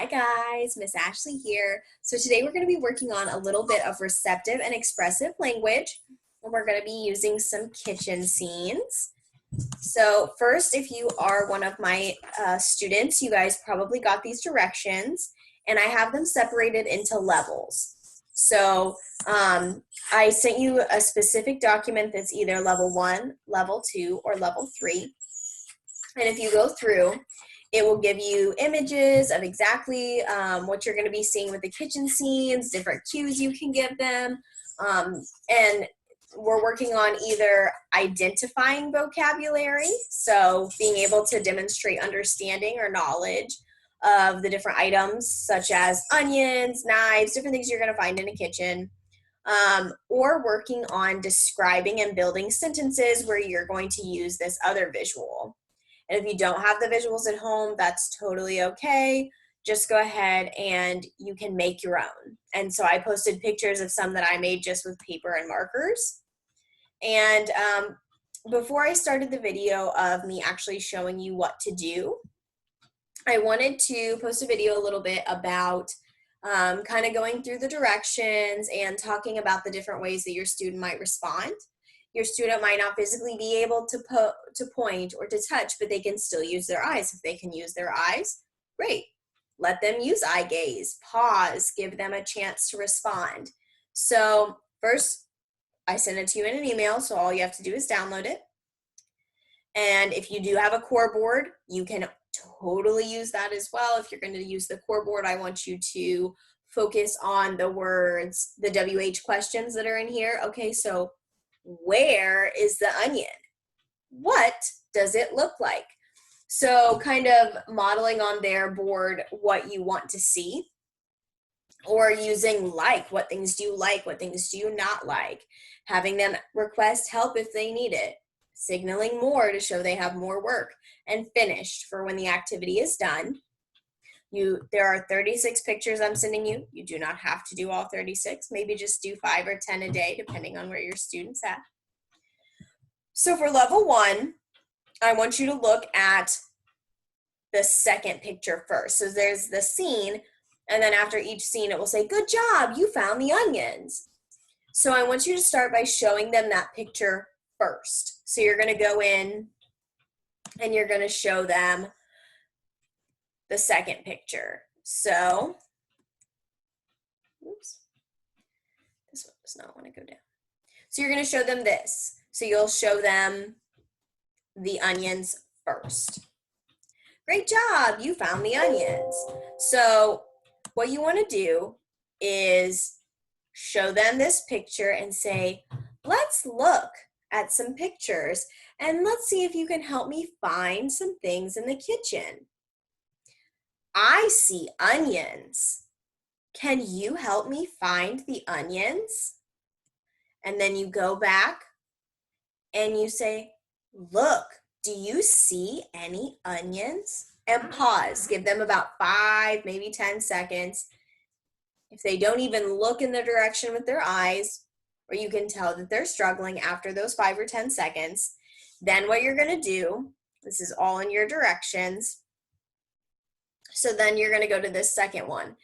Hi guys, Miss Ashley here. So today we're going to be working on a little bit of receptive and expressive language. And we're going to be using some kitchen scenes. So first, if you are one of my students, you guys probably got these directions and I have them separated into levels. So I sent you a specific document that's either level 1, level 2, or level 3. And if you go through, it will give you images of exactly what you're going to be seeing with the kitchen scenes, different cues you can give them. And we're working on either identifying vocabulary, so being able to demonstrate understanding or knowledge of the different items, such as onions, knives, different things you're going to find in a kitchen. Or working on describing and building sentences where you're going to use this other visual. And if you don't have the visuals at home, that's totally okay. Just go ahead and you can make your own. And so I posted pictures of some that I made just with paper and markers. And before I started the video of me actually showing you what to do, I wanted to post a video a little bit about kind of going through the directions and talking about the different ways that your student might respond. Your student might not physically be able to point or to touch, but they can still use their eyes. If they can use their eyes, great. Let them use eye gaze, pause, give them a chance to respond. So first, I sent it to you in an email, so all you have to do is download it. And if you do have a core board, you can totally use that as well. If you're going to use the core board, I want you to focus on the words, the WH questions that are in here. Okay, so where is the onion? What does it look like? So kind of modeling on their board what you want to see, or using like, what things do you like, what things do you not like, having them request help if they need it, signaling more to show they have more work, and finished for when the activity is done. There are 36 pictures I'm sending you. You do not have to do all 36. Maybe just do 5 or 10 a day, depending on where your student's at. So for level 1, I want you to look at the second picture first. So there's the scene, and then after each scene, it will say, good job, you found the onions. So I want you to start by showing them that picture first. So you're going to go in and you're going to show them the second picture. So, oops, this one does not want to go down. So you're going to show them this. So you'll show them the onions first. Great job, you found the onions. So what you want to do is show them this picture and say, let's look at some pictures and let's see if you can help me find some things in the kitchen. I see onions. Can you help me find the onions? And then you go back and you say, look, do you see any onions? And pause, give them about 5, maybe 10 seconds. If they don't even look in the direction with their eyes, or you can tell that they're struggling after those 5 or 10 seconds, then what you're gonna do, this is all in your directions. So then you're gonna go to this second one.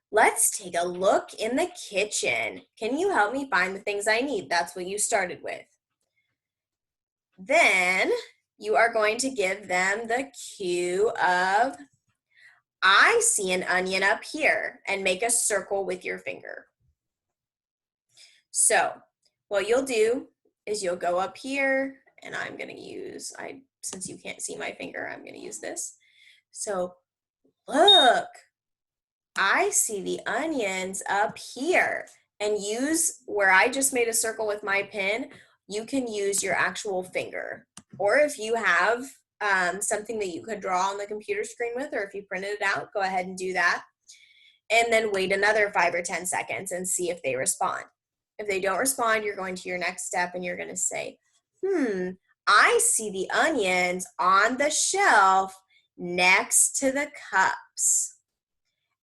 Let's take a look in the kitchen. Can you help me find the things I need? That's what you started with. Then you are going to give them the cue of, I see an onion up here, and make a circle with your finger. So what you'll do is you'll go up here, and I'm going to use, since you can't see my finger, I'm going to use this. So look, I see the onions up here, and use where I just made a circle with my pen, you can use your actual finger. Or if you have something that you could draw on the computer screen with, or if you printed it out, go ahead and do that. And then wait another 5 or 10 seconds and see if they respond. If they don't respond, you're going to your next step and you're going to say, I see the onions on the shelf next to the cups.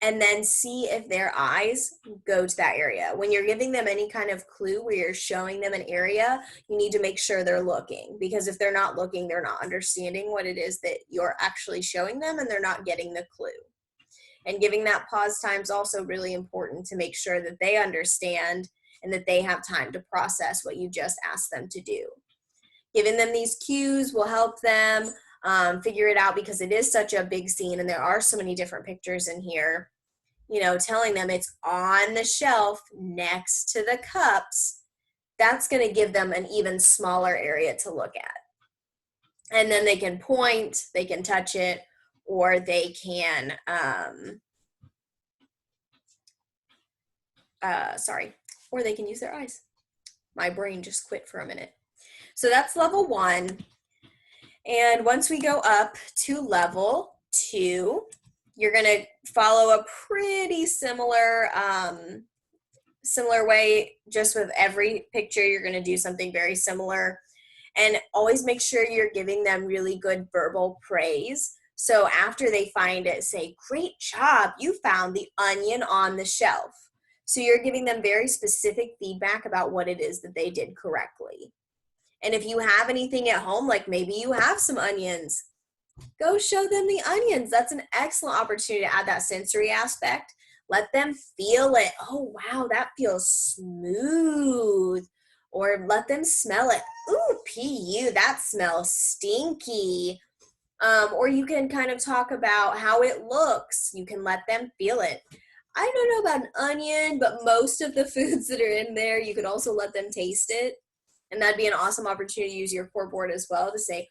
And then see if their eyes go to that area. When you're giving them any kind of clue where you're showing them an area, you need to make sure they're looking, because if they're not looking, they're not understanding what it is that you're actually showing them and they're not getting the clue. And giving that pause time is also really important to make sure that they understand and that they have time to process what you just asked them to do. Giving them these cues will help them figure it out, because it is such a big scene and there are so many different pictures in here. You know, telling them it's on the shelf next to the cups, that's going to give them an even smaller area to look at. And then they can point, they can touch it, or they can, or they can use their eyes. My brain just quit for a minute. So that's level 1. And once we go up to level 2, you're going to follow a pretty similar way. Just with every picture, you're going to do something very similar. And always make sure you're giving them really good verbal praise. So after they find it, say, "Great job, you found the onion on the shelf." So you're giving them very specific feedback about what it is that they did correctly. And if you have anything at home, like maybe you have some onions, go show them the onions. That's an excellent opportunity to add that sensory aspect. Let them feel it. "Oh, wow, that feels smooth." Or let them smell it. "Ooh, PU, that smells stinky." Or you can kind of talk about how it looks. You can let them feel it. I don't know about an onion, but most of the foods that are in there, you could also let them taste it. And that'd be an awesome opportunity to use your core board as well to say,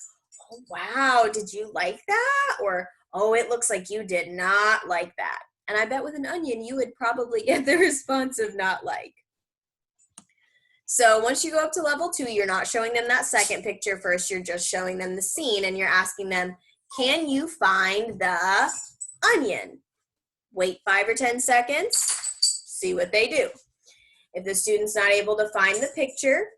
"Oh, wow, did you like that?" Or, "Oh, it looks like you did not like that." And I bet with an onion, you would probably get the response of not like. So once you go up to level 2, you're not showing them that second picture first. You're just showing them the scene, and you're asking them, "Can you find the onion?" Wait 5 or 10 seconds, see what they do. If the student's not able to find the picture,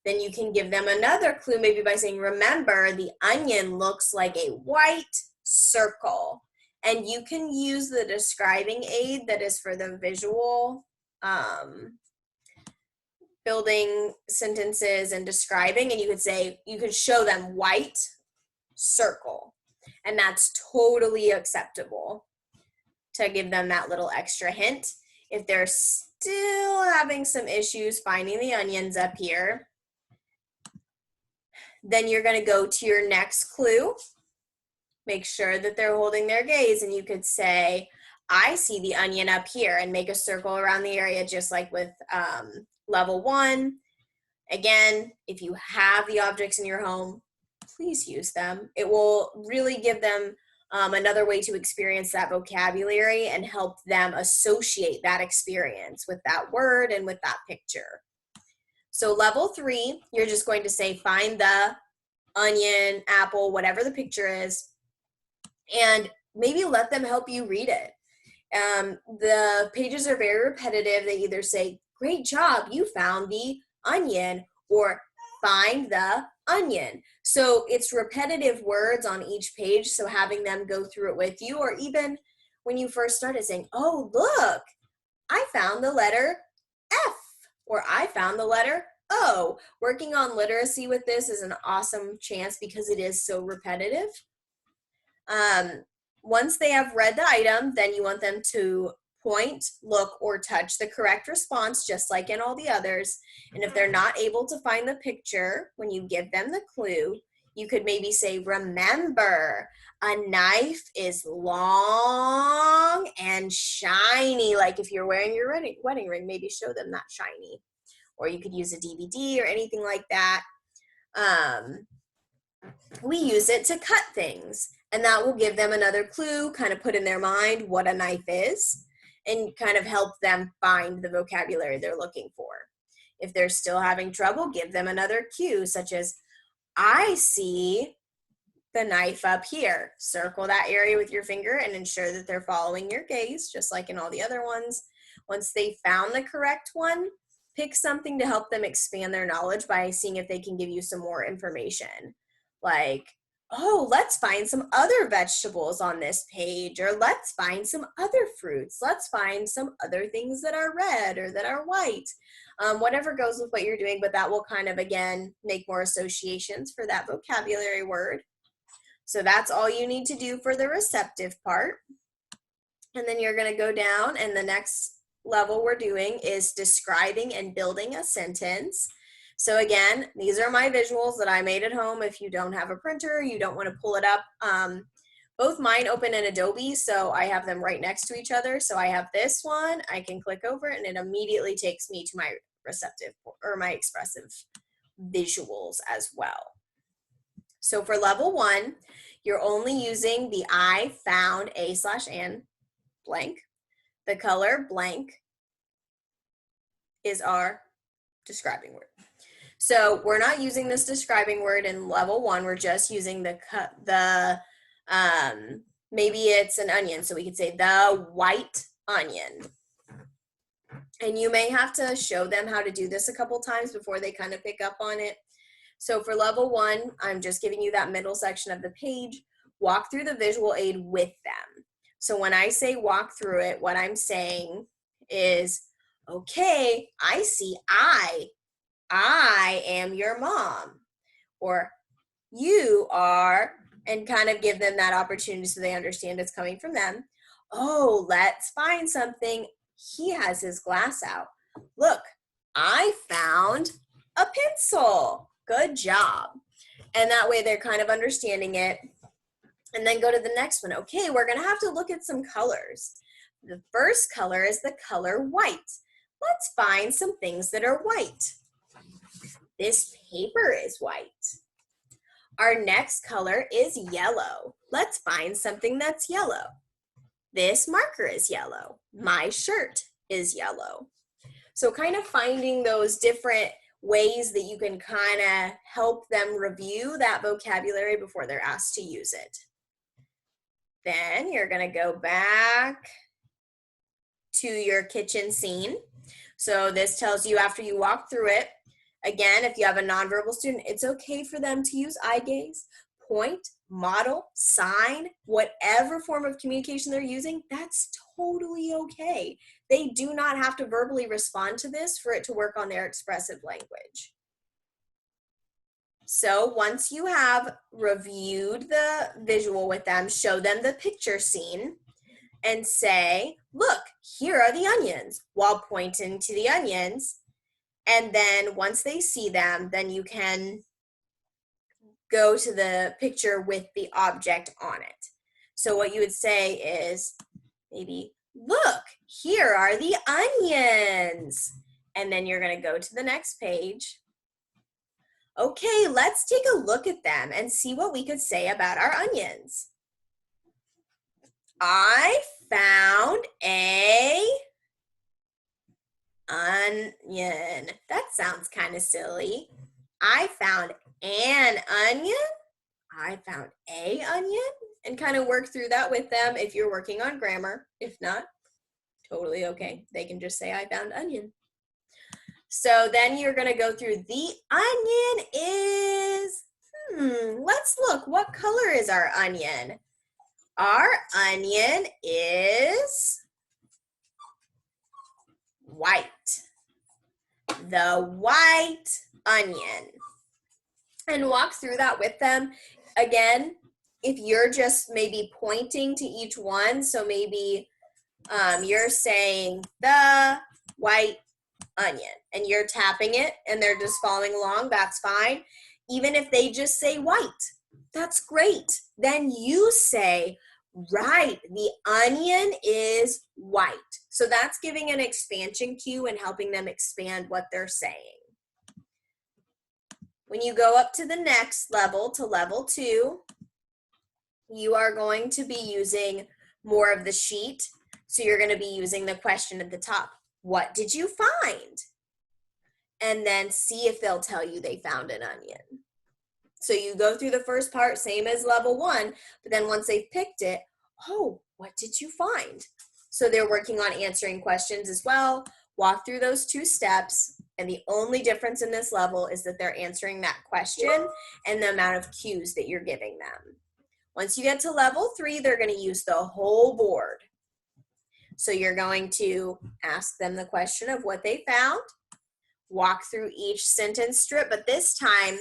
then you can give them another clue, maybe by saying, "Remember, the onion looks like a white circle." And you can use the describing aid that is for the visual building sentences and describing, and you could say, you could show them white circle, and that's totally acceptable to give them that little extra hint. If they're still having some issues finding the onions up here, then you're going to go to your next clue. Make sure that they're holding their gaze, and you could say, "I see the onion up here," and make a circle around the area, just like with level 1. Again, if you have the objects in your home, please use them. It will really give them another way to experience that vocabulary and help them associate that experience with that word and with that picture. So level 3, you're just going to say, "Find the onion, apple," whatever the picture is, and maybe let them help you read it. The pages are very repetitive. They either say, "Great job, you found the onion," or "Find the onion." So it's repetitive words on each page. So having them go through it with you, or even when you first started saying, "Oh, look, I found the letter F," or "I found the letter O." Working on literacy with this is an awesome chance because it is so repetitive. Once they have read the item, then you want them to point, look, or touch the correct response, just like in all the others. And if they're not able to find the picture, when you give them the clue, you could maybe say, "Remember, a knife is long and shiny." Like if you're wearing your wedding ring, maybe show them that shiny. Or you could use a DVD or anything like that. We use it to cut things, and that will give them another clue, kind of put in their mind what a knife is, and kind of help them find the vocabulary they're looking for. If they're still having trouble, give them another cue, such as, "I see the knife up here." Circle that area with your finger and ensure that they're following your gaze, just like in all the other ones. Once they found the correct one, pick something to help them expand their knowledge by seeing if they can give you some more information. Like, "Oh, let's find some other vegetables on this page," or "Let's find some other fruits. Let's find some other things that are red or that are white." Whatever goes with what you're doing, but that will kind of, again, make more associations for that vocabulary word. So that's all you need to do for the receptive part. And then you're gonna go down, and the next level we're doing is describing and building a sentence. So again, these are my visuals that I made at home. If you don't have a printer, you don't want to pull it up. Both mine open in Adobe, so I have them right next to each other. So I have this one, I can click over it, and it immediately takes me to my receptive or my expressive visuals as well. So for level 1, you're only using the I found a/an blank. The color blank is our describing word. So we're not using this describing word in level 1. We're just using maybe it's an onion. So we could say the white onion. And you may have to show them how to do this a couple times before they kind of pick up on it. So for level 1, I'm just giving you that middle section of the page. Walk through the visual aid with them. So when I say walk through it, what I'm saying is, okay, I see I am your mom, or you are, and kind of give them that opportunity so they understand it's coming from them. Oh, let's find something. He has his glass out. Look, I found a pencil. Good job. And that way they're kind of understanding it. And then go to the next one. Okay, we're going to have to look at some colors. The first color is the color white. Let's find some things that are white. This paper is white. Our next color is yellow. Let's find something that's yellow. This marker is yellow. My shirt is yellow. So kind of finding those different ways that you can kind of help them review that vocabulary before they're asked to use it. Then you're going to go back to your kitchen scene. So this tells you after you walk through it, again, if you have a nonverbal student, it's okay for them to use eye gaze, point, model, sign, whatever form of communication they're using, that's totally okay. They do not have to verbally respond to this for it to work on their expressive language. So once you have reviewed the visual with them, show them the picture scene and say, look, here are the onions, while pointing to the onions. And then once they see them, then you can go to the picture with the object on it. So what you would say is maybe, look, here are the onions. And then you're going to go to the next page. Okay, let's take a look at them and see what we could say about our onions. I found a onion. That sounds kind of silly. I found an onion. I found a onion. And kind of work through that with them if you're working on grammar. If not, totally okay. They can just say, I found onion. So then you're going to go through the onion is, let's look. What color is our onion? Our onion is white. The white onion. And walk through that with them. Again, if you're just maybe pointing to each one, so maybe you're saying the white onion and you're tapping it and they're just following along, that's fine. Even if they just say white, that's great. Then you say, right, the onion is white. So that's giving an expansion cue and helping them expand what they're saying. When you go up to the next level, to level 2, you are going to be using more of the sheet. So you're going to be using the question at the top. What did you find? And then see if they'll tell you they found an onion. So you go through the first part, same as level 1, but then once they've picked it, oh, what did you find? So they're working on answering questions as well. Walk through those 2 steps, and the only difference in this level is that they're answering that question and the amount of cues that you're giving them. Once you get to level 3, they're going to use the whole board. So you're going to ask them the question of what they found, walk through each sentence strip, but this time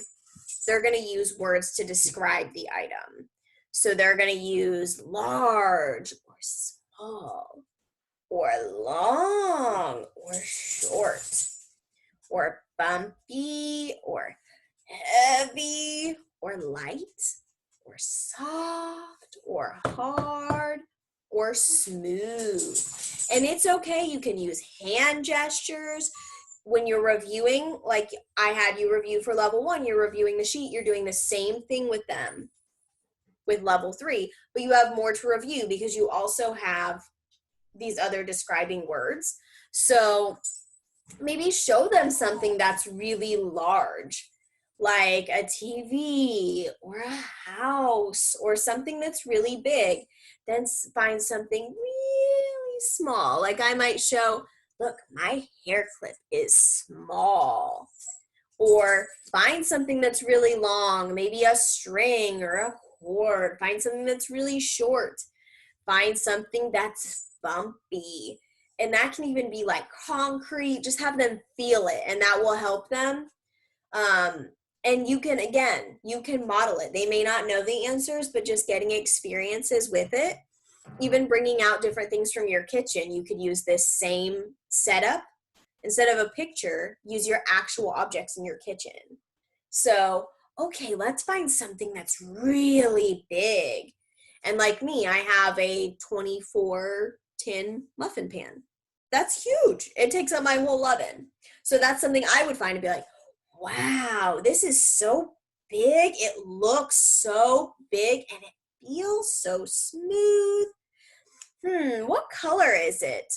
they're going to use words to describe the item. So they're going to use large or tall, or long, or short, or bumpy, or heavy, or light, or soft, or hard, or smooth. And it's okay, you can use hand gestures. When you're reviewing, like I had you review for level 1, you're reviewing the sheet, you're doing the same thing with them with level 3, but you have more to review because you also have these other describing words. So maybe show them something that's really large, like a TV or a house or something that's really big. Then find something really small. Like I might show, look, my hair clip is small. Or find something that's really long, maybe a string or a cord. Find something that's really short. Find something that's bumpy. And that can even be like concrete. Just have them feel it, and that will help them. And you can, again, you can model it. They may not know the answers, but just getting experiences with it, even bringing out different things from your kitchen. You could use this same setup. Instead of a picture, use your actual objects in your kitchen. So, okay, let's find something that's really big. And like me, I have a 24 tin muffin pan. That's huge. It takes up my whole oven. So that's something I would find and be like, wow, this is so big. It looks so big and it feels so smooth. What color is it?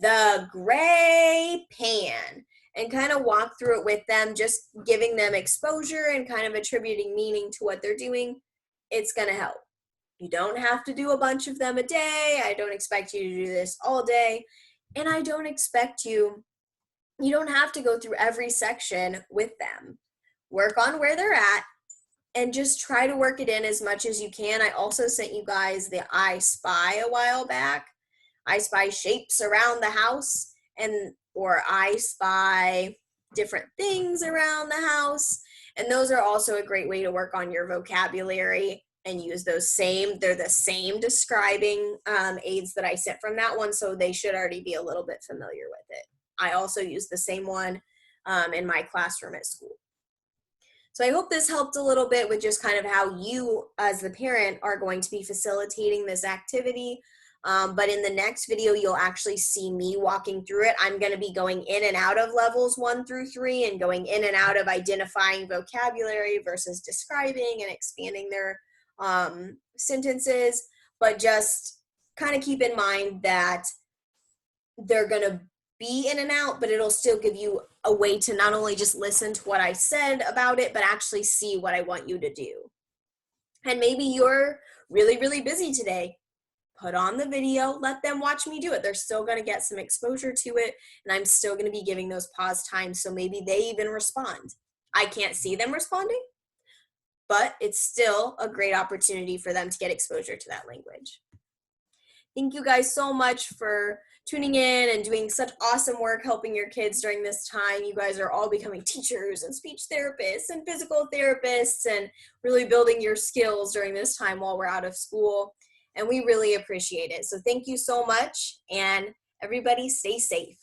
The gray pan. And kind of walk through it with them, just giving them exposure and kind of attributing meaning to what they're doing. It's going to help. You don't have to do a bunch of them a day. I don't expect you to do this all day. And I don't expect you don't have to go through every section with them. Work on where they're at and just try to work it in as much as you can. I also sent you guys the I Spy a while back. I Spy shapes around the house, or I Spy different things around the house. And those are also a great way to work on your vocabulary and use they're the same describing aids that I sent from that one, so they should already be a little bit familiar with it. I also use the same one in my classroom at school. So I hope this helped a little bit with just kind of how you as the parent are going to be facilitating this activity. But in the next video, you'll actually see me walking through it. I'm going to be going in and out of levels 1 through 3 and going in and out of identifying vocabulary versus describing and expanding their sentences. But just kind of keep in mind that they're going to be in and out, but it'll still give you a way to not only just listen to what I said about it, but actually see what I want you to do. And maybe you're really, really busy today. Put on the video, let them watch me do it. They're still going to get some exposure to it, and I'm still going to be giving those pause times, so maybe they even respond. I can't see them responding, but it's still a great opportunity for them to get exposure to that language. Thank you guys so much for tuning in and doing such awesome work helping your kids during this time. You guys are all becoming teachers and speech therapists and physical therapists and really building your skills during this time while we're out of school. And we really appreciate it. So thank you so much, and everybody stay safe.